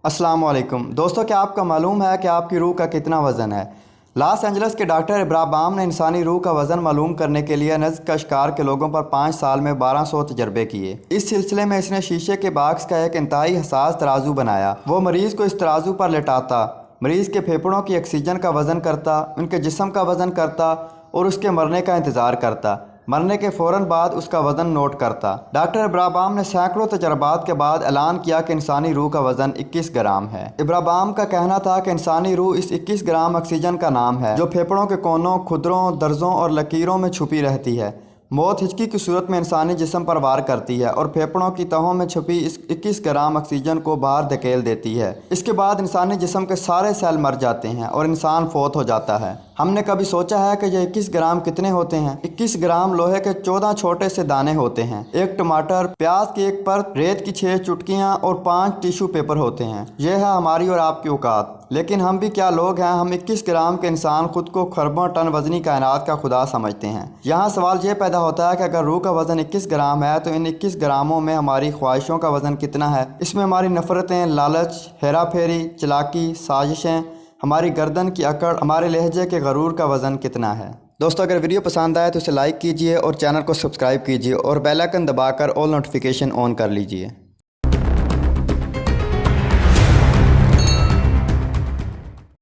अस्सलाम वालेकुम दोस्तों, क्या आपका मालूम है कि आपकी रूह का कितना वज़न है। लॉस एंजल्स के डॉक्टर इब्राबाम ने इंसानी रूह का वज़न मालूम करने के लिए नज़्क़ का शिकार के लोगों पर 5 साल में 1200 तजर्बे किए। इस सिलसिले में इसने शीशे के बॉक्स का एक इंतहाई हसास तराजू बनाया। वो मरीज़ को इस तराजू पर लेटाता, मरीज़ के फेफड़ों की ऑक्सीजन का वज़न करता, उनके जिस्म का वज़न करता और उसके मरने का इंतज़ार करता। मरने के फ़ौरन बाद उसका वज़न नोट करता। डॉक्टर इब्राबाम ने सैकड़ों तजर्बात के बाद ऐलान किया कि इंसानी रूह का वज़न 21 ग्राम है। इब्राबाम का कहना था कि इंसानी रूह इस 21 ग्राम ऑक्सीजन का नाम है जो फेफड़ों के कोनों, खुदरों, दर्जों और लकीरों में छुपी रहती है। मौत हिचकी की सूरत में इंसानी जिस्म पर वार करती है और फेफड़ों की तहों में छुपी इस 21 ग्राम ऑक्सीजन को बाहर धकेल देती है। इसके बाद इंसानी जिस्म के सारे सेल मर जाते हैं और इंसान फौत हो जाता है। हमने कभी सोचा है कि ये 21 ग्राम कितने होते हैं? 21 ग्राम लोहे के 14 छोटे से दाने होते हैं, एक टमाटर, प्याज की एक परत, रेत की 6 चुटकियाँ और 5 टिश्यू पेपर होते हैं। यह है हमारी और आपकी औकात। लेकिन हम भी क्या लोग हैं। हम 21 ग्राम के इंसान खुद को खरबों टन वजनी कायनात का खुदा समझते हैं। यहाँ सवाल ये पैदा होता है कि अगर रूह का वज़न 21 ग्राम है तो इन 21 ग्रामों में हमारी ख्वाहिशों का वज़न कितना है? इसमें हमारी नफ़रतें, लालच, हेरा फेरी, चालाकी, साजिशें, हमारी गर्दन की अकड़, हमारे लहजे के गरूर का वज़न कितना है? दोस्तों, अगर वीडियो पसंद आए तो इसे लाइक कीजिए और चैनल को सब्सक्राइब कीजिए और बेल आइकन दबाकर ऑल नोटिफिकेशन ऑन कर लीजिए।